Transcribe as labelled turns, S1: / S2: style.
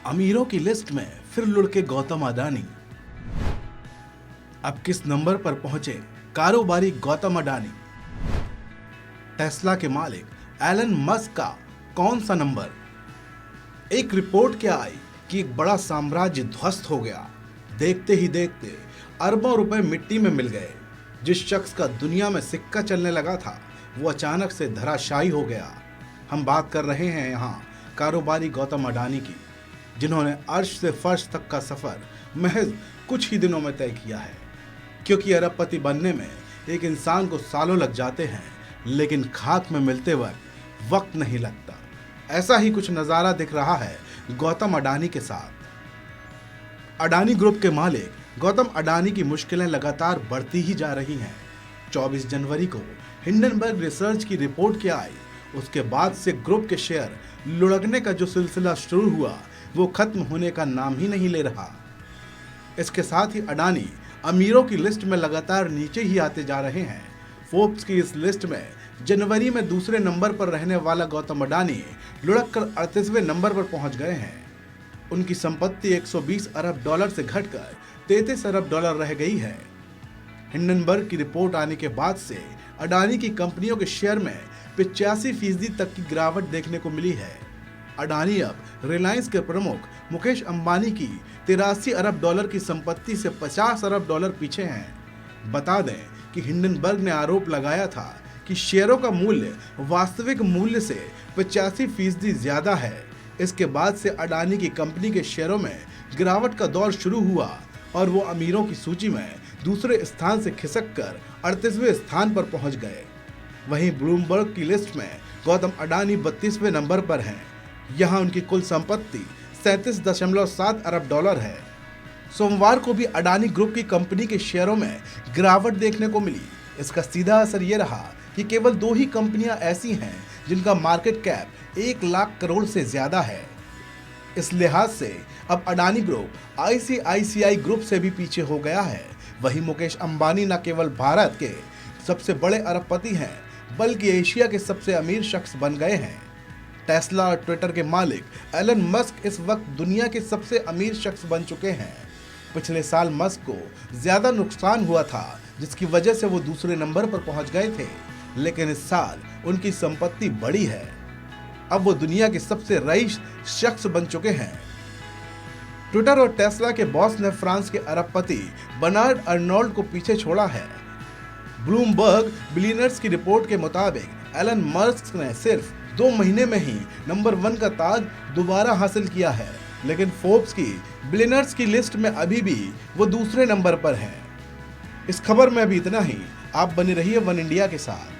S1: अमीरों की लिस्ट में फिर लुढ़के गौतम अडानी। अब किस नंबर पर पहुंचे कारोबारी गौतम अडानी? टेस्ला के मालिक एलन मस्क का कौन सा नंबर? एक रिपोर्ट क्या आई कि एक बड़ा साम्राज्य ध्वस्त हो गया। देखते ही देखते अरबों रुपए मिट्टी में मिल गए। जिस शख्स का दुनिया में सिक्का चलने लगा था वो अचानक से धराशायी हो गया। हम बात कर रहे हैं यहाँ कारोबारी गौतम अडानी की, जिन्होंने अर्श से फर्श तक का सफर महज कुछ ही दिनों में तय किया है। क्योंकि अरबपति बनने में एक इंसान को सालों लग जाते हैं, लेकिन खाक में मिलते वक्त नहीं लगता। ऐसा ही कुछ नजारा दिख रहा है गौतम अडानी के साथ। अडानी ग्रुप के मालिक गौतम अडानी की मुश्किलें लगातार बढ़ती ही जा रही हैं। 24 जनवरी को हिंडनबर्ग रिसर्च की रिपोर्ट क्या आई, उसके बाद से ग्रुप के शेयर लुढ़कने का जो सिलसिला शुरू हुआ वो खत्म होने का नाम ही नहीं ले रहा। इसके साथ ही अडानी अमीरों की लिस्ट में लगातार नीचे ही आते जा रहे हैं। फोर्ब्स की इस लिस्ट में जनवरी में दूसरे नंबर पर रहने वाला गौतम अडानी लुढ़क कर 38वें नंबर पर पहुंच गए हैं। उनकी संपत्ति 120 अरब डॉलर से घटकर 33 अरब डॉलर रह गई है। हिंडनबर्ग की रिपोर्ट आने के बाद से अडानी की कंपनियों के शेयर में 85% तक की गिरावट देखने को मिली है। अडानी अब रिलायंस के प्रमुख मुकेश अंबानी की 83 अरब डॉलर की संपत्ति से 50 अरब डॉलर पीछे हैं। बता दें कि हिंडनबर्ग ने आरोप लगाया था कि शेयरों का मूल्य वास्तविक मूल्य से 85% ज्यादा है। इसके बाद से अडानी की कंपनी के शेयरों में गिरावट का दौर शुरू हुआ और वो अमीरों की सूची में दूसरे स्थान से खिसक कर 38वें स्थान पर पहुंच गए। वहीं ब्लूमबर्ग की लिस्ट में गौतम अडानी 32वें नंबर पर हैं। यहाँ उनकी कुल संपत्ति 37.7 अरब डॉलर है। सोमवार को भी अडानी ग्रुप की कंपनी के शेयरों में गिरावट देखने को मिली। इसका सीधा असर ये रहा कि केवल 2 ही कंपनियां ऐसी हैं जिनका मार्केट कैप 1 लाख करोड़ से ज्यादा है। इस लिहाज से अब अडानी ग्रुप आईसीआईसीआई ग्रुप से भी पीछे हो गया है। वहीं मुकेश अंबानी न केवल भारत के सबसे बड़े अरबपति हैं, बल्कि एशिया के सबसे अमीर शख्स बन गए हैं। टेस्ला और ट्विटर के मालिक एलन मस्क इस वक्त दुनिया के सबसे अमीर शख्स बन चुके हैं। पिछले साल मस्क को ज्यादा नुकसान हुआ था, जिसकी वजह से वो दूसरे नंबर पर पहुंच गए थे, लेकिन इस साल उनकी संपत्ति बढ़ी है। अब वो दुनिया के सबसे रईस शख्स बन चुके हैं। ट्विटर और टेस्ला के बॉस ने फ्रांस के अरबपति बर्नार्ड अर्नोल्ड को पीछे छोड़ा है। ब्लूमबर्ग बिलियनर्स की रिपोर्ट के मुताबिक एलन मस्क ने सिर्फ 2 महीने में ही नंबर 1 का ताज दोबारा हासिल किया है, लेकिन फोर्ब्स की बिलियनर्स की लिस्ट में अभी भी वो दूसरे नंबर पर हैं। इस खबर में अभी इतना ही। आप बने रहिए वन इंडिया के साथ।